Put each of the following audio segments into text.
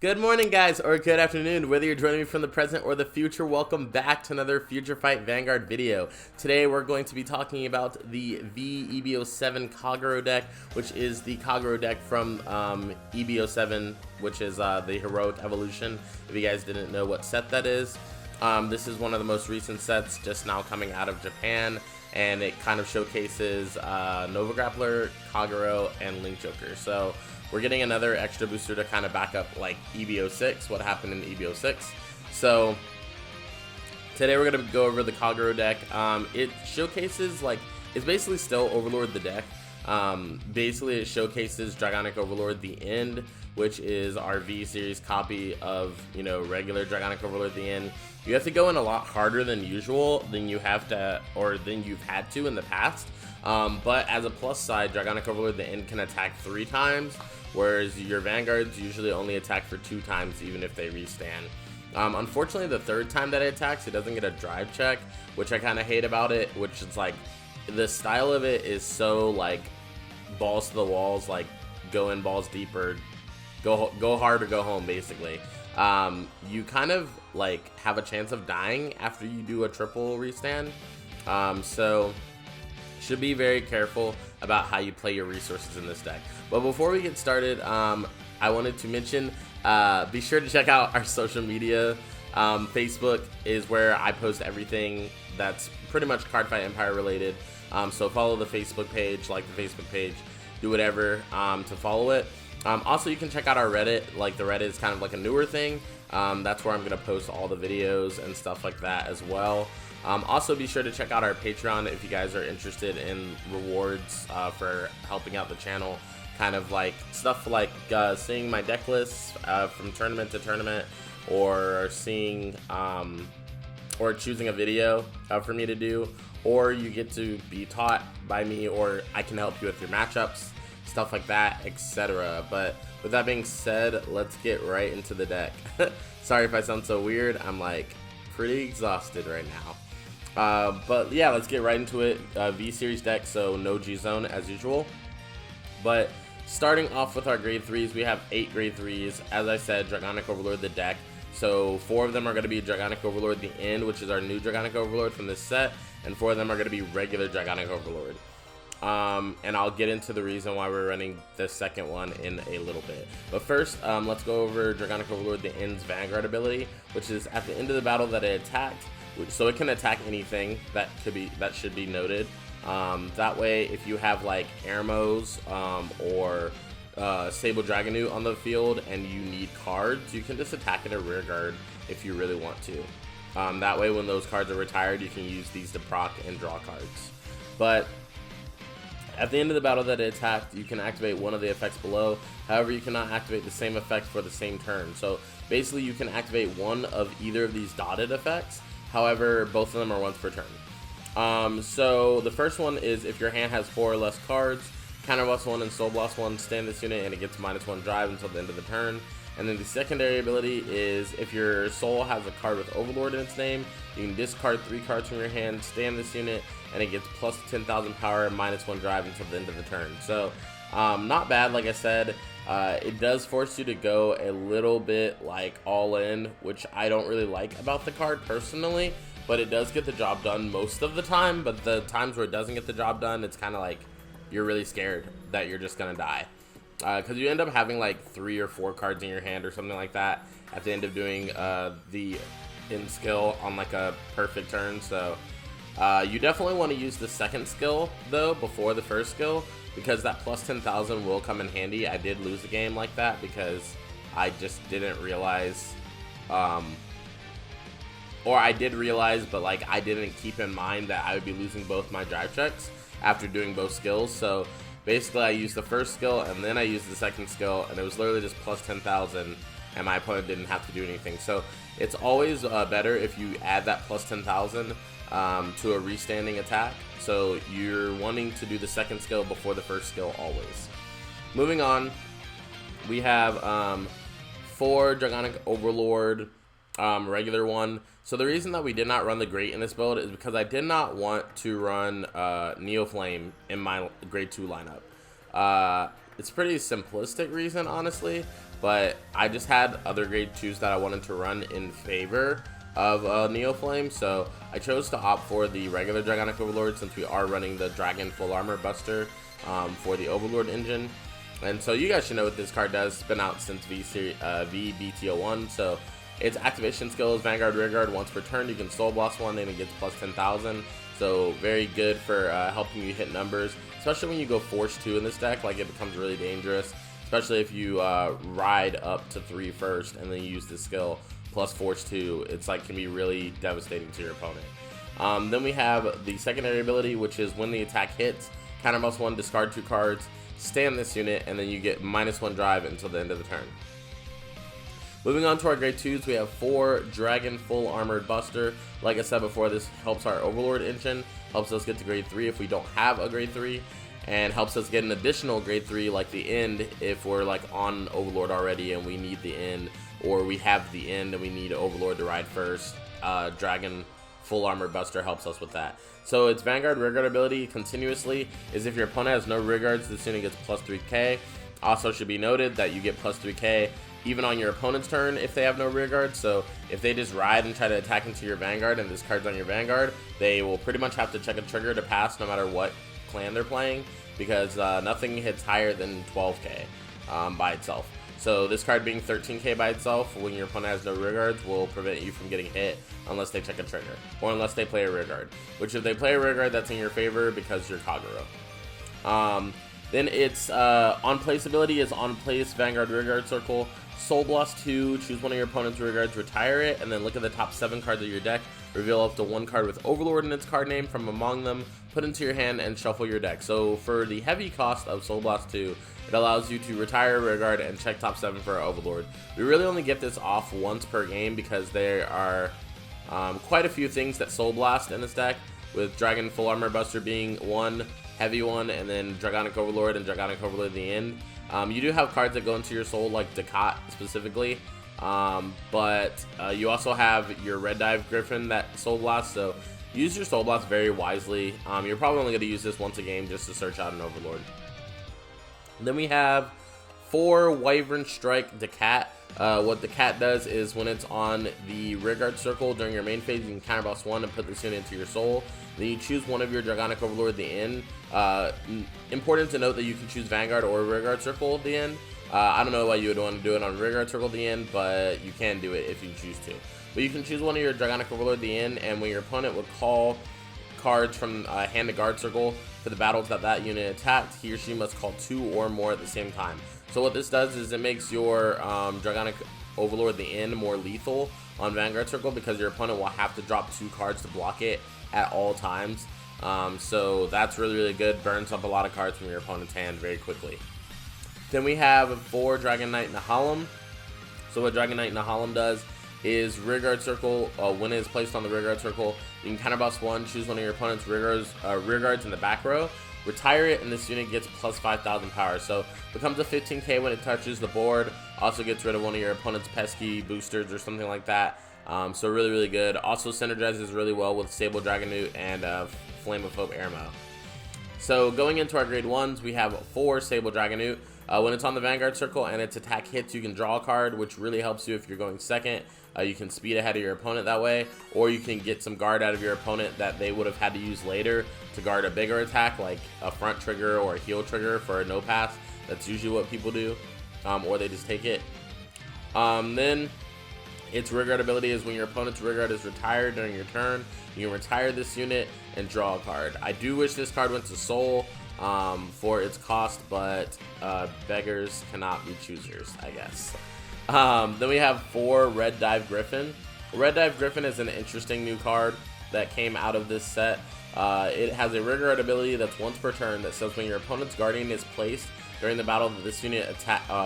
Good morning, guys, or good afternoon, whether you're joining me from the present or the future. Welcome back to another FutureFight Vanguard video. Today, we're going to be talking about the V-EB07 Kagero deck, which is the Kagero deck from EB07, which is the Heroic Evolution, if you guys didn't know what set that is. This is one of the most recent sets, just now coming out of Japan, and it kind of showcases Nova Grappler, Kagero, and Link Joker. So we're getting another extra booster to kind of back up like EB06, what happened in EB06. So today we're going to go over the Kagero deck. It showcases, like, it's basically still Overlord the deck. Basically it showcases Dragonic Overlord the End, which is our V series copy of, you know, regular Dragonic Overlord the End. You have to go in a lot harder than usual than you have to, or than you've had to in the past. But as a plus side, Dragonic Overlord the End can attack 3 times, whereas your Vanguards usually only attack for 2 times, even if they restand. Unfortunately, the 3rd time that it attacks, it doesn't get a drive check, which I kind of hate about it, which is like, the style of it is so like balls to the walls, like go in balls deep or go hard or go home, basically. You kind of like have a chance of dying after you do a triple restand, so should be very careful about how you play your resources in this deck. But before we get started, I wanted to mention, be sure to check out our social media. Facebook is where I post everything that's pretty much Cardfight Empire related. So follow the Facebook page, like the Facebook page, do whatever to follow it. Also, you can check out our Reddit. Like, the Reddit is kind of like a newer thing. That's where I'm going to post all the videos and stuff like that as well. Also, be sure to check out our Patreon if you guys are interested in rewards for helping out the channel. Kind of like stuff like seeing my deck lists from tournament to tournament, or seeing or choosing a video for me to do, or you get to be taught by me, or I can help you with your matchups, stuff like that, etc. But with that being said, let's get right into the deck. Sorry if I sound so weird, I'm like pretty exhausted right now. But yeah, let's get right into it. V-Series deck, so no G-Zone as usual. But starting off with our grade 3s, we have 8 grade 3s. As I said, Dragonic Overlord the deck. So 4 of them are going to be Dragonic Overlord the End, which is our new Dragonic Overlord from this set, and 4 of them are going to be regular Dragonic Overlord. And I'll get into the reason why we're running the second one in a little bit. But first, let's go over Dragonic Overlord the End's Vanguard ability, which is at the end of the battle that it attacked. So it can attack anything, that should be noted. That way, if you have like Airmos or Sable Dragonute on the field and you need cards, you can just attack it at rear guard if you really want to. That way, when those cards are retired, you can use these to proc and draw cards. But at the end of the battle that it attacked, you can activate one of the effects below. However, you cannot activate the same effect for the same turn. So basically, you can activate one of either of these dotted effects. However, both of them are once per turn. So the first one is if your hand has 4 or less cards, Counter Blast 1 and Soul Blast 1, stand this unit and it gets -1 drive until the end of the turn. And then the secondary ability is if your Soul has a card with Overlord in its name, you can discard 3 cards from your hand, stand this unit, and it gets plus 10,000 power, -1 drive until the end of the turn. So not bad, like I said. It does force you to go a little bit like all in, which I don't really like about the card personally, but it does get the job done most of the time. But the times where it doesn't get the job done, it's kind of like you're really scared that you're just gonna die, because you end up having like 3 or 4 cards in your hand or something like that at the end of doing the end skill on like a perfect turn. So you definitely want to use the second skill though before the first skill, because that plus 10,000 will come in handy. I did lose a game like that because I just didn't realize, or I did realize, but like I didn't keep in mind that I would be losing both my drive checks after doing both skills. So basically I used the first skill and then I used the second skill, and it was literally just plus 10,000 and my opponent didn't have to do anything. So it's always better if you add that plus 10,000 to a restanding attack. So you're wanting to do the second skill before the first skill always. Moving on, we have 4 Dragonic Overlord, regular one. So the reason that we did not run the Great in this build is because I did not want to run Neo Flame in my grade 2 lineup. It's a pretty simplistic reason, honestly, but I just had other grade 2s that I wanted to run in favor of Neoflame, so I chose to opt for the regular Dragonic Overlord since we are running the Dragon Full Armor Buster for the Overlord engine. And so you guys should know what this card does. It's been out since V-EB07, so its activation skill is Vanguard Rearguard. Once per turn, you can Soul Blast one, and it gets plus 10,000. So very good for helping you hit numbers, especially when you go Force 2 in this deck. Like, it becomes really dangerous, especially if you ride up to 3 first and then you use the skill plus Force 2. It's like can be really devastating to your opponent. Then we have the secondary ability, which is when the attack hits, counter +1, discard 2 cards, stay on this unit, and then you get -1 drive until the end of the turn. Moving on to our grade 2s, we have 4 Dragon Full Armored Buster. Like I said before, this helps our Overlord engine, helps us get to grade 3 if we don't have a grade 3, and helps us get an additional grade 3 like the end if we're like on Overlord already and we need the end, or we have the end and we need Overlord to ride first. Dragon Full Armor Buster helps us with that. So its Vanguard Rearguard ability continuously is if your opponent has no rearguards, this unit gets plus 3k. Also should be noted that you get plus 3k even on your opponent's turn if they have no rearguard. So if they just ride and try to attack into your Vanguard and this card's on your Vanguard, they will pretty much have to check a trigger to pass no matter what clan they're playing, because nothing hits higher than 12k by itself. So this card being 13k by itself when your opponent has no rearguards will prevent you from getting hit unless they check a trigger, or unless they play a rearguard, which if they play a rearguard, that's in your favor because you're Kagero. Then its on-place ability is on-place Vanguard Rearguard Circle. Soul Blast 2, choose one of your opponent's rearguards, retire it, and then look at the top 7 cards of your deck. Reveal up to 1 card with Overlord in its card name from among them, put into your hand, and shuffle your deck. So for the heavy cost of Soul Blast 2, it allows you to retire a rearguard and check top 7 for our Overlord. We really only get this off once per game because there are quite a few things that Soul Blast in this deck, with Dragon Full Armor Buster being one, heavy one, and then Dragonic Overlord and Dragonic Overlord at the end. You do have cards that go into your soul, like Decat specifically, but you also have your Red Dive Griffin that Soul Blast, so use your Soul Blast very wisely. You're probably only going to use this once a game just to search out an Overlord. Then we have 4 Wyvern Strike Decat. What Decat does is when it's on the rearguard circle during your main phase, you can counterboss 1 and put this unit into your soul. Then you choose one of your Dragonic Overlord at the end. Important to note that you can choose Vanguard or rearguard circle at the end. I don't know why you would want to do it on rearguard circle at the end, but you can do it if you choose to. But you can choose one of your Dragonic Overlord at the end, and when your opponent would call cards from hand to guard circle for the battles that unit attacked, he or she must call 2 or more at the same time. So what this does is it makes your Dragonic Overlord at the end more lethal on Vanguard Circle, because your opponent will have to drop 2 cards to block it at all times. So that's really, really good. Burns up a lot of cards from your opponent's hand very quickly. Then we have 4 Dragon Knight Nahalem. So what Dragon Knight Nahalem does is rearguard circle. When it is placed on the rearguard circle, you can counterboss 1, choose one of your opponent's rearguards in the back row, retire it, and this unit gets plus 5,000 power. So becomes a 15k when it touches the board. Also gets rid of one of your opponent's pesky boosters or something like that. So really, really good. Also synergizes really well with Sable Dragonute and Flame of Hope Airmo. So going into our grade 1s, we have 4 Sable Dragonute. When it's on the Vanguard Circle and its attack hits, you can draw a card, which really helps you if you're going second. You can speed ahead of your opponent that way, or you can get some guard out of your opponent that they would have had to use later to guard a bigger attack, like a front trigger or a heel trigger for a no pass. That's usually what people do, or they just take it. Then its rearguard ability is when your opponent's rearguard is retired during your turn, you can retire this unit and draw a card. I do wish this card went to Soul for its cost, but beggars cannot be choosers, I guess. Then we have 4 Red Dive Griffin. Red Dive Griffin is an interesting new card that came out of this set. It has a rearguard ability that's once per turn that says when your opponent's Guardian is placed during the battle that this unit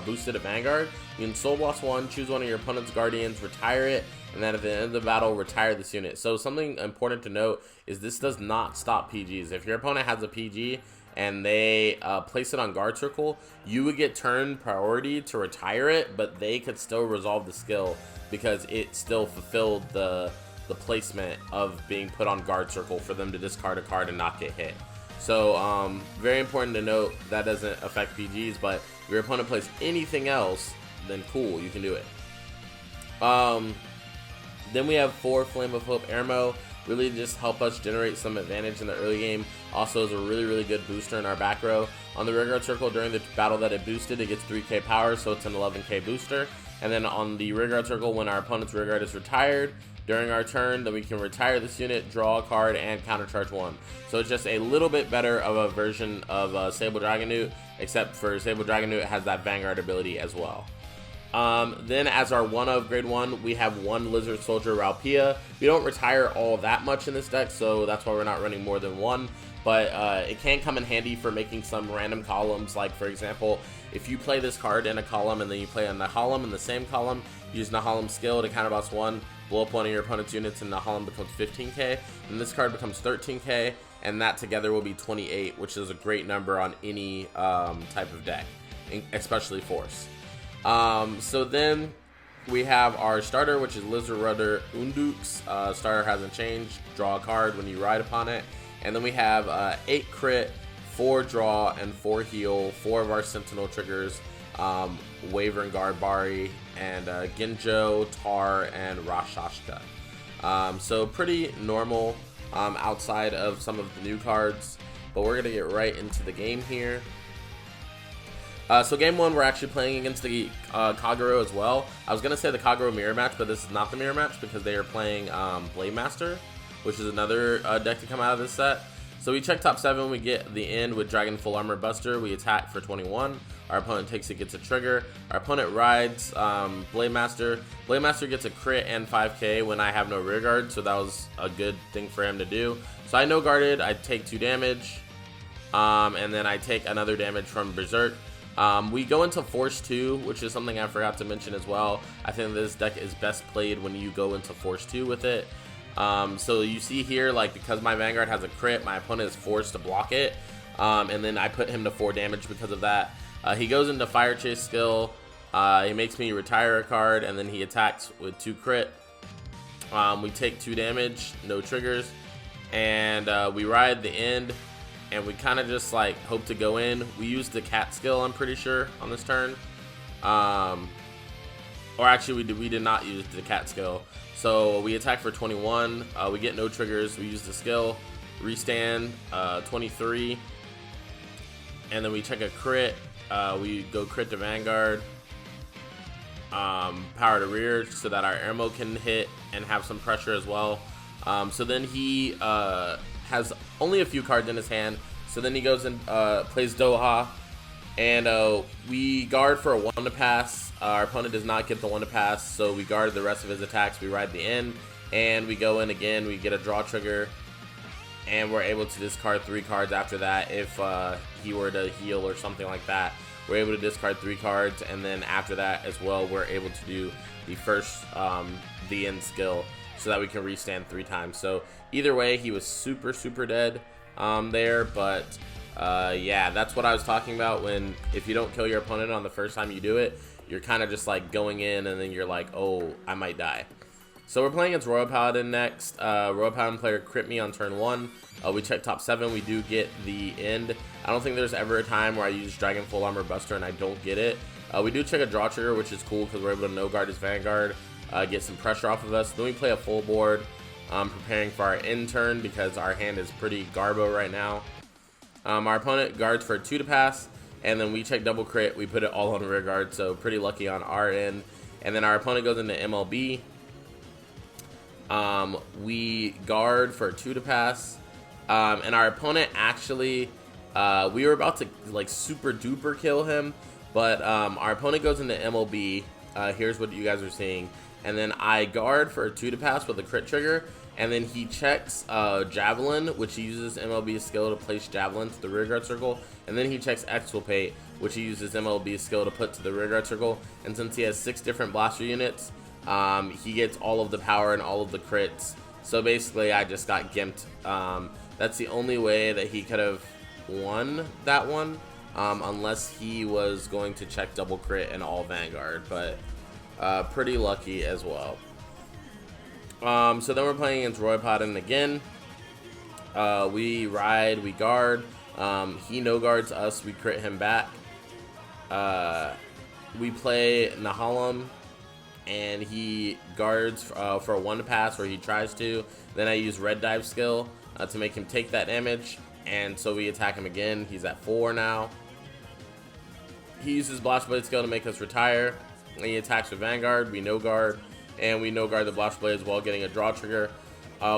boosted a Vanguard, you can Soul Blast 1, choose one of your opponent's Guardians, retire it, and then at the end of the battle, retire this unit. So something important to note is this does not stop PGs. If your opponent has a PG and they place it on guard circle, you would get turn priority to retire it, but they could still resolve the skill because it still fulfilled the placement of being put on guard circle for them to discard a card and not get hit. So very important to note that doesn't affect PGs, but if your opponent plays anything else then cool, you can do it. Then we have 4 Flame of Hope Airmo. Really just help us generate some advantage in the early game. Also is a really good booster in our back row. On the Rearguard Circle, during the battle that it boosted, it gets 3k power, so it's an 11k booster. And then on the Rearguard Circle, when our opponent's Rearguard is retired during our turn, then we can retire this unit, draw a card, and countercharge 1. So it's just a little bit better of a version of Sable Dragonute, except for Sable Dragonute, it has that Vanguard ability as well. Then as our one of grade 1, we have 1 Lizard Soldier Ralpia. We don't retire all that much in this deck, so that's why we're not running more than 1. But it can come in handy for making some random columns. Like, for example, if you play this card in a column and then you play a Nahalem in the same column, use Nahalem's skill to counterboss 1, blow up one of your opponent's units, and Nahalem becomes 15k. And this card becomes 13k, and that together will be 28, which is a great number on any type of deck, especially Force. So then we have our starter, which is Lizard Rudder Undux. Starter hasn't changed. Draw a card when you ride upon it. And then we have 8 crit, 4 draw, and 4 heal. 4 of our Sentinel triggers, Wyvern Guard Bari, and Ginjo, Tar, and Rashashka. So pretty normal outside of some of the new cards. But we're going to get right into the game here. So game 1, we're actually playing against the Kagero as well. I was going to say the Kagero mirror match, but this is not the mirror match because they are playing Blade Master, which is another deck to come out of this set. So we check top 7, we get the end with Dragon Full Armor Buster, we attack for 21. Our opponent takes it, gets a trigger. Our opponent rides Blade Master. Blade Master gets a crit and 5k when I have no rear guard, so that was a good thing for him to do. So I no guarded, I take 2 damage, and then I take another damage from Berserk. We go into Force 2, which is something I forgot to mention as well. I think this deck is best played when you go into Force 2 with it. So you see here, like, because my Vanguard has a crit, my opponent is forced to block it. And then I put him to 4 damage because of that. He goes into Fire Chase skill. He makes me retire a card, and then he attacks with 2 crit. We take 2 damage, no triggers. And we ride the end. And we kind of just like hope to go in. We use the cat skill, I'm pretty sure, on this turn. Or actually, we did not use the cat skill. So we attack for 21. We get no triggers. We use the skill. Restand 23. And then we check a crit. We go crit to Vanguard. Power to rear so that our ammo can hit and have some pressure as well. So then he has only a few cards in his hand, so then he goes and plays Doha, and we guard for a 1 to pass. Our opponent does not get the 1 to pass, so we guard the rest of his attacks. We ride the end, and we go in again. We get a draw trigger, and we're able to discard 3 cards after that. If he were to heal or something like that, we're able to discard 3 cards, and then after that as well, we're able to do the first the end skill, so that we can restand 3 times. So either way, he was super dead there, but yeah, that's what I was talking about. When if you don't kill your opponent on the first time you do it, you're kind of just like going in and then you're like, oh, I might die. So we're playing against Royal Paladin next. Royal Paladin player crit me on turn 1. We check top 7, we do get the end. I don't think there's ever a time where I use Dragon Full Armor Buster and I don't get it. We do check a draw trigger, which is cool because we're able to no guard his Vanguard. Get some pressure off of us. Then we play a full board, preparing for our end turn because our hand is pretty garbo right now. Our opponent guards for a 2 to pass, and then we check double crit. We put it all on rear guard, so pretty lucky on our end. And then our opponent goes into MLB. We guard for a 2 to pass, and our opponent actually, we were about to like super duper kill him, but our opponent goes into MLB. Here's what you guys are seeing. And then I guard for a 2 to pass with a crit trigger, and then he checks Javelin, which he uses MLB's skill to place Javelin to the rearguard circle, and then he checks Exculpate, which he uses MLB's skill to put to the rearguard circle. And since he has 6 different blaster units, he gets all of the power and all of the crits. So basically, I just got gimped. That's the only way that he could have won that one, unless he was going to check double crit and all Vanguard, but pretty lucky as well. So then we're playing against Roy Paladin again. We ride, we guard. He no guards us, we crit him back. we play Nahalem, and he guards for a 1-pass, or he tries to. Then I use red dive skill to make him take that damage, and so we attack him again. He's at 4 now. He uses Blast Blade skill to make us retire, and he attacks with Vanguard. We no guard, and we no guard the Blast Blades while getting a draw trigger.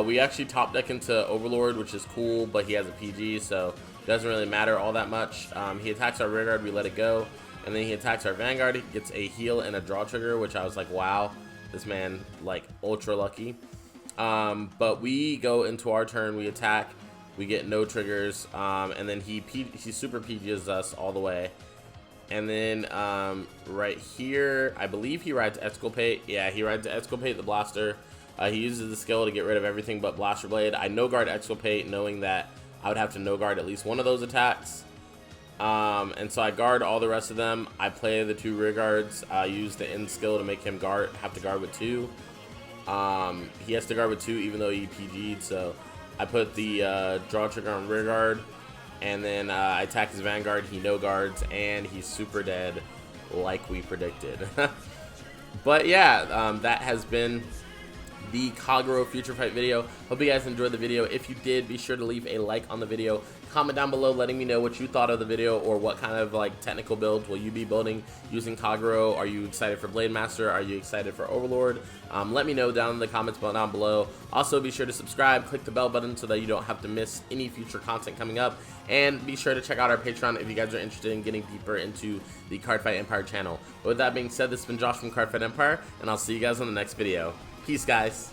We actually top deck into Overlord, which is cool, but he has a PG, so it doesn't really matter all that much. He attacks our rear guard, we let it go, and then he attacks our Vanguard. He gets a heal and a draw trigger, which I was like, wow, this man, like, ultra lucky. But we go into our turn, we attack, we get no triggers, and then he super PGs us all the way. And then right here, I believe he rides Exculpate. Yeah, he rides Exculpate the Blaster. He uses the skill to get rid of everything but Blaster Blade. I no guard Exculpate, knowing that I would have to no guard at least one of those attacks. And so I guard all the rest of them. I play the 2 rear guards. I use the end skill to make him have to guard with 2. He has to guard with 2 even though he PG'd, so I put the draw trigger on rear guard, and then I attack his Vanguard. He no guards, and he's super dead like we predicted. But yeah, that has been the Kagero FutureFight video. Hope you guys enjoyed the video. If you did, be sure to leave a like on the video. Comment down below letting me know what you thought of the video, or what kind of like technical builds will you be building using Kagero. Are you excited for Blade Master? Are you excited for Overlord? Let me know down in the comments down below. Also, be sure to subscribe, click the bell button so that you don't have to miss any future content coming up, and be sure to check out our Patreon if you guys are interested in getting deeper into the Cardfight Empire channel. But with that being said, this has been Josh from Cardfight Empire, and I'll see you guys on the next video. Peace, guys.